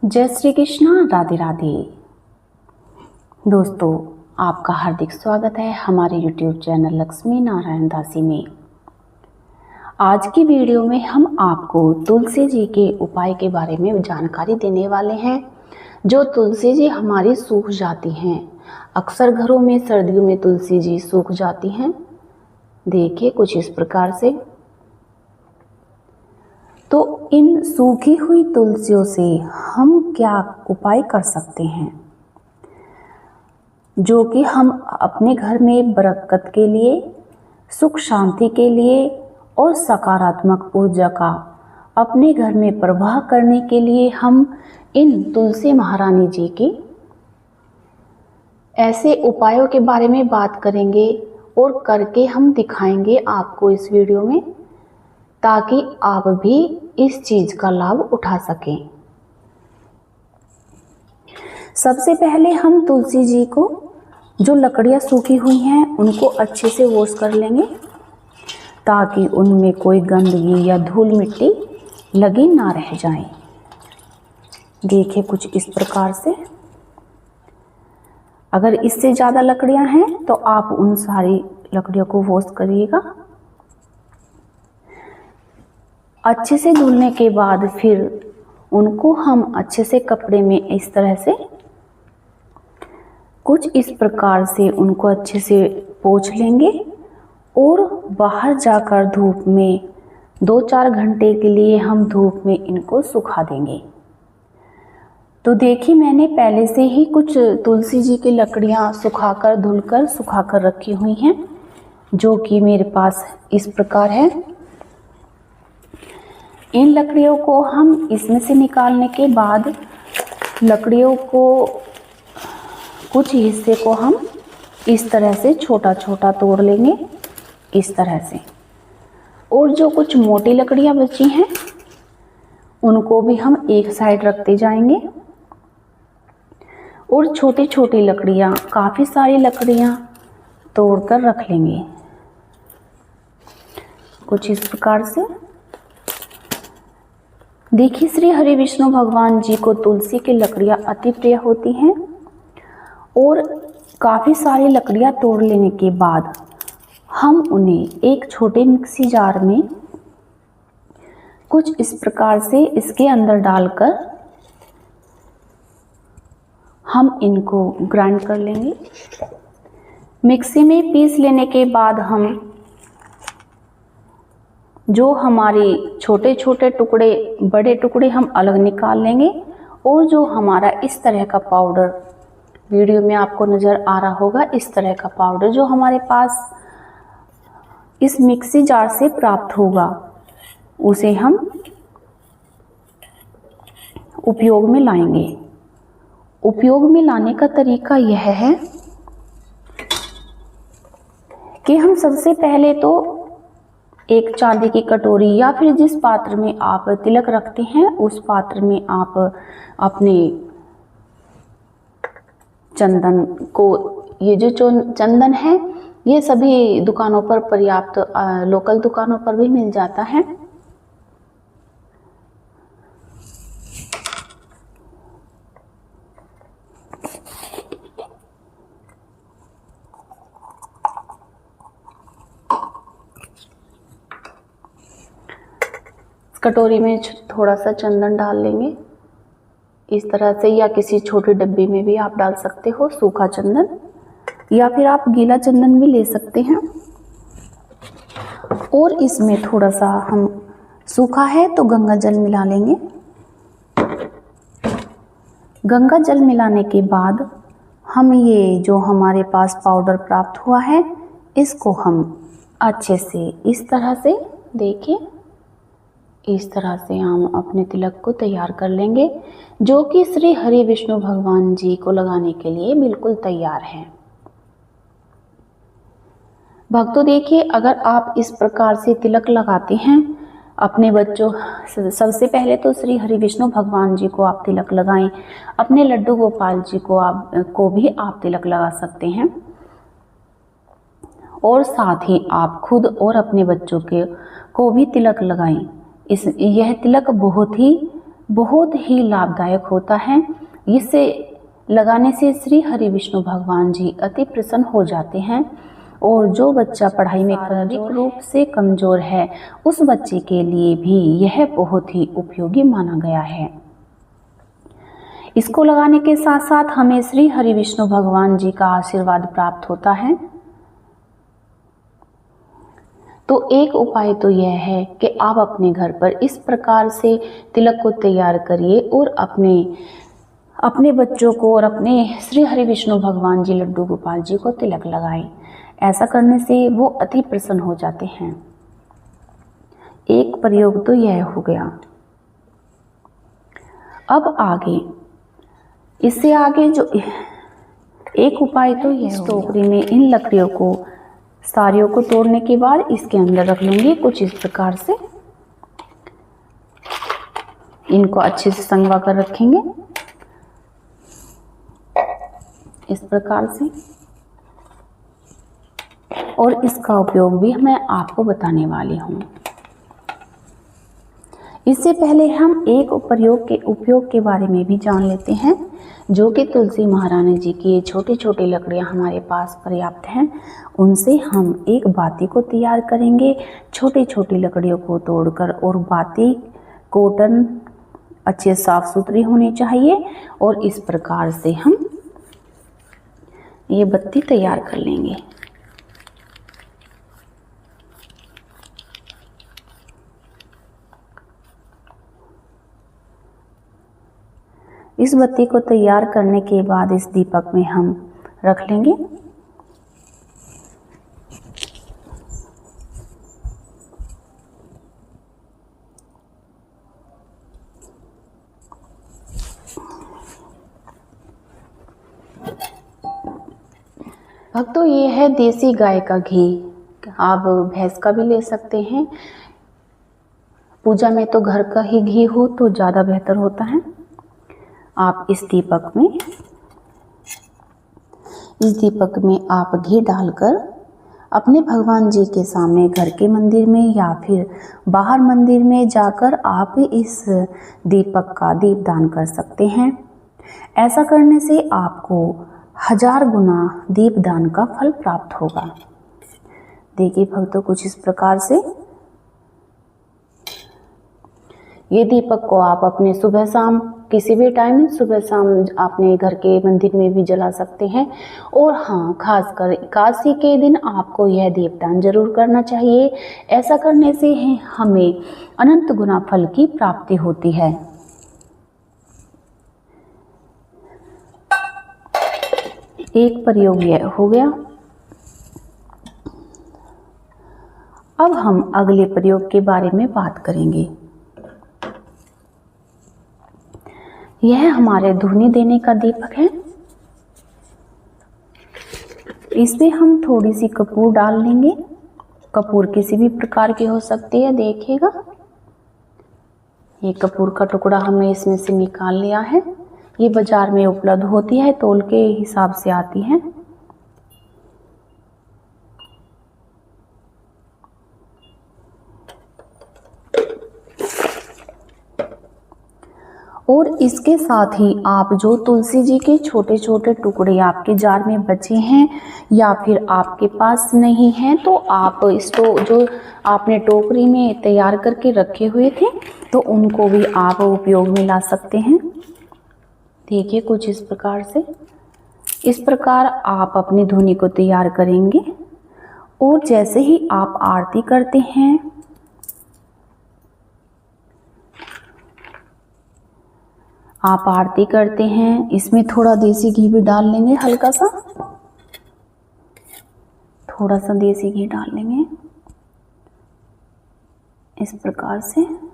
जय श्री कृष्णा, राधे राधे। दोस्तों, आपका हार्दिक स्वागत है हमारे YouTube चैनल लक्ष्मी नारायण दासी में। आज की वीडियो में हम आपको तुलसी जी के उपाय के बारे में जानकारी देने वाले हैं। जो तुलसी जी हमारी सूख जाती हैं, अक्सर घरों में सर्दियों में तुलसी जी सूख जाती हैं। देखिए कुछ इस प्रकार से। तो इन सूखी हुई तुलसियों से हम क्या उपाय कर सकते हैं, जो कि हम अपने घर में बरकत के लिए, सुख शांति के लिए और सकारात्मक ऊर्जा का अपने घर में प्रवाह करने के लिए हम इन तुलसी महारानी जी की ऐसे उपायों के बारे में बात करेंगे और करके हम दिखाएंगे आपको इस वीडियो में, ताकि आप भी इस चीज का लाभ उठा सकें। सबसे पहले हम तुलसी जी को जो लकड़ियां सूखी हुई हैं उनको अच्छे से वॉश कर लेंगे, ताकि उनमें कोई गंदगी या धूल मिट्टी लगी ना रह जाए। देखिए कुछ इस प्रकार से। अगर इससे ज़्यादा लकड़ियां हैं तो आप उन सारी लकड़ियों को वॉश करिएगा। अच्छे से धुलने के बाद फिर उनको हम अच्छे से कपड़े में इस तरह से कुछ इस प्रकार से उनको अच्छे से पोंछ लेंगे और बाहर जाकर धूप में 2-4 घंटे के लिए हम धूप में इनको सुखा देंगे। तो देखिए मैंने पहले से ही कुछ तुलसी जी की लकड़ियां सुखाकर धुलकर सुखाकर रखी हुई हैं, जो कि मेरे पास इस प्रकार है। इन लकड़ियों को हम इसमें से निकालने के बाद लकड़ियों को कुछ हिस्से को हम इस तरह से छोटा छोटा तोड़ लेंगे, इस तरह से। और जो कुछ मोटी लकड़ियां बची हैं उनको भी हम एक साइड रखते जाएंगे। और छोटी छोटी लकड़ियां, काफ़ी सारी लकड़ियां तोड़कर रख लेंगे कुछ इस प्रकार से। देखिए श्री हरि विष्णु भगवान जी को तुलसी की लकड़ियां अति प्रिय होती हैं। और काफ़ी सारी लकड़ियां तोड़ लेने के बाद हम उन्हें एक छोटे मिक्सी जार में कुछ इस प्रकार से इसके अंदर डालकर हम इनको ग्राइंड कर लेंगे। मिक्सी में पीस लेने के बाद हम जो हमारे छोटे छोटे टुकड़े, बड़े टुकड़े हम अलग निकाल लेंगे। और जो हमारा इस तरह का पाउडर, वीडियो में आपको नज़र आ रहा होगा, इस तरह का पाउडर जो हमारे पास इस मिक्सी जार से प्राप्त होगा, उसे हम उपयोग में लाएंगे। उपयोग में लाने का तरीका यह है कि हम सबसे पहले तो एक चांदी की कटोरी या फिर जिस पात्र में आप तिलक रखते हैं उस पात्र में आप अपने चंदन को, ये जो चंदन है ये सभी दुकानों पर पर्याप्त, लोकल दुकानों पर भी मिल जाता है। कटोरी में थोड़ा सा चंदन डाल लेंगे इस तरह से, या किसी छोटे डब्बे में भी आप डाल सकते हो सूखा चंदन, या फिर आप गीला चंदन भी ले सकते हैं। और इसमें थोड़ा सा हम सूखा है तो गंगा जल मिला लेंगे। गंगा जल मिलाने के बाद हम ये जो हमारे पास पाउडर प्राप्त हुआ है इसको हम अच्छे से इस तरह से, देखिए इस तरह से हम अपने तिलक को तैयार कर लेंगे, जो कि श्री हरि विष्णु भगवान जी को लगाने के लिए बिल्कुल तैयार हैं। भक्तों देखिए, अगर आप इस प्रकार से तिलक लगाते हैं अपने बच्चों, सबसे पहले तो श्री हरि विष्णु भगवान जी को आप तिलक लगाएं। अपने लड्डू गोपाल जी को भी आप तिलक लगा सकते हैं। और साथ ही आप खुद और अपने बच्चों को भी तिलक लगाएं। यह तिलक बहुत ही बहुत ही लाभदायक होता है। इसे लगाने से श्री हरि विष्णु भगवान जी अति प्रसन्न हो जाते हैं और जो बच्चा पढ़ाई में शारीरिक रूप से कमजोर है उस बच्चे के लिए भी यह बहुत ही उपयोगी माना गया है। इसको लगाने के साथ साथ हमें श्री हरि विष्णु भगवान जी का आशीर्वाद प्राप्त होता है। तो एक उपाय तो यह है कि आप अपने घर पर इस प्रकार से तिलक को तैयार करिए और अपने बच्चों को और अपने श्री हरि विष्णु भगवान जी लड्डू गोपाल जी को तिलक लगाएं। ऐसा करने से वो अति प्रसन्न हो जाते हैं। एक प्रयोग तो यह हो गया। अब आगे, इससे आगे जो एक उपाय तो यह, इस टोकरी में इन लकड़ियों को सारियों को तोड़ने के बाद इसके अंदर रख लूंगी कुछ इस प्रकार से। इनको अच्छे से संगवा कर रखेंगे इस प्रकार से, और इसका उपयोग भी मैं आपको बताने वाली हूँ। इससे पहले हम एक उपयोग के बारे में भी जान लेते हैं, जो कि तुलसी महारानी जी की छोटी छोटी लकड़ियाँ हमारे पास पर्याप्त हैं। उनसे हम एक बाती को तैयार करेंगे। छोटी छोटी लकड़ियों को तोड़कर, और बाती कॉटन अच्छे साफ सुथरी होनी चाहिए, और इस प्रकार से हम ये बत्ती तैयार कर लेंगे। इस बत्ती को तैयार करने के बाद इस दीपक में हम रख लेंगे। भक्तों, ये है देसी गाय का घी। आप भैंस का भी ले सकते हैं। पूजा में तो घर का ही घी हो तो ज़्यादा बेहतर होता है। आप इस दीपक में आप घी डालकर अपने भगवान जी के सामने घर के मंदिर में या फिर बाहर मंदिर में जाकर आप इस दीपक का दीपदान कर सकते हैं। ऐसा करने से आपको 1000 गुना दीपदान का फल प्राप्त होगा। देखिए भक्तों, कुछ इस प्रकार से ये दीपक को आप अपने सुबह शाम किसी भी टाइम सुबह शाम अपने घर के मंदिर में भी जला सकते हैं। और हाँ, खासकर एकादशी के दिन आपको यह दीपदान जरूर करना चाहिए। ऐसा करने से हमें अनंत गुना फल की प्राप्ति होती है। एक प्रयोग यह हो गया। अब हम अगले प्रयोग के बारे में बात करेंगे। यह हमारे धूनी देने का दीपक है। इसमें हम थोड़ी सी कपूर डाल लेंगे। कपूर किसी भी प्रकार की हो सकती है। देखिएगा, ये कपूर का टुकड़ा हमने इसमें से निकाल लिया है। ये बाजार में उपलब्ध होती है, तोल के हिसाब से आती है। और इसके साथ ही आप जो तुलसी जी के छोटे छोटे टुकड़े आपके जार में बचे हैं या फिर आपके पास नहीं हैं, तो आप इसको जो आपने टोकरी में तैयार करके रखे हुए थे तो उनको भी आप उपयोग में ला सकते हैं। देखिए, कुछ इस प्रकार से, इस प्रकार आप अपनी धुनी को तैयार करेंगे। और जैसे ही आप आरती करते हैं, इसमें थोड़ा देसी घी भी डाल लेंगे। हल्का सा थोड़ा सा देसी घी डाल लेंगे इस प्रकार से।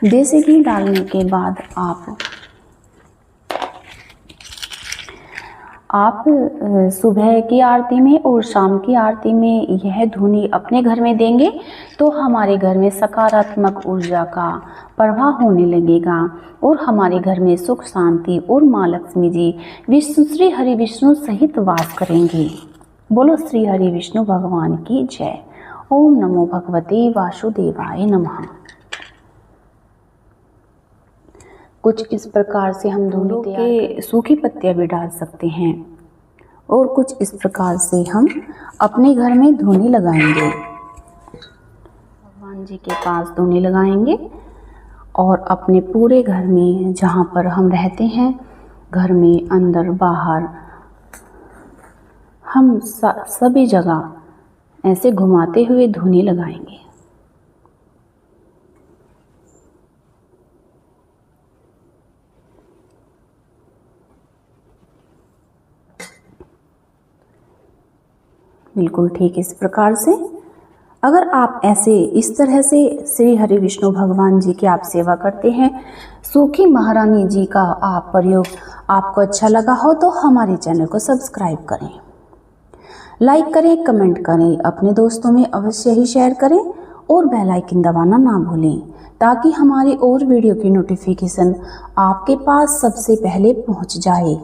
देसी घी डालने के बाद आप सुबह की आरती में और शाम की आरती में यह धुनी अपने घर में देंगे तो हमारे घर में सकारात्मक ऊर्जा का प्रवाह होने लगेगा और हमारे घर में सुख शांति और माँ लक्ष्मी जी विष्णु श्री हरि विष्णु सहित वास करेंगे। बोलो श्री हरि विष्णु भगवान की जय। ओम नमो भगवते वासुदेवाय नमः। कुछ इस प्रकार से हम धूनी के सूखी पत्तियां भी डाल सकते हैं और कुछ इस प्रकार से हम अपने घर में धूनी लगाएंगे। भगवान जी के पास धूनी लगाएंगे और अपने पूरे घर में जहाँ पर हम रहते हैं, घर में अंदर बाहर, हम सभी जगह ऐसे घुमाते हुए धूनी लगाएंगे। बिल्कुल ठीक इस प्रकार से अगर आप ऐसे इस तरह से श्री हरि विष्णु भगवान जी की आप सेवा करते हैं, सूखी महारानी जी का आप प्रयोग आपको अच्छा लगा हो तो हमारे चैनल को सब्सक्राइब करें, लाइक करें, कमेंट करें, अपने दोस्तों में अवश्य ही शेयर करें और बेल आइकन दबाना ना भूलें ताकि हमारी और वीडियो की नोटिफिकेशन आपके पास सबसे पहले पहुंच जाए।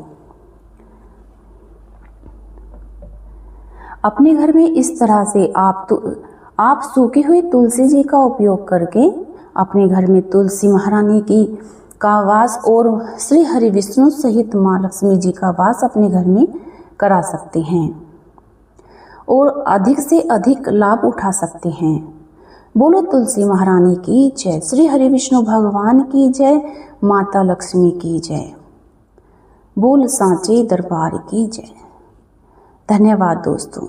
अपने घर में इस तरह से आप सूखी हुई तुलसी जी का उपयोग करके अपने घर में तुलसी महारानी की का वास और श्री हरि विष्णु सहित माँ लक्ष्मी जी का वास अपने घर में करा सकते हैं और अधिक से अधिक लाभ उठा सकते हैं। बोलो तुलसी महारानी की जय, श्री हरि विष्णु भगवान की जय, माता लक्ष्मी की जय, बोल सांचे दरबार की जय। धन्यवाद दोस्तों।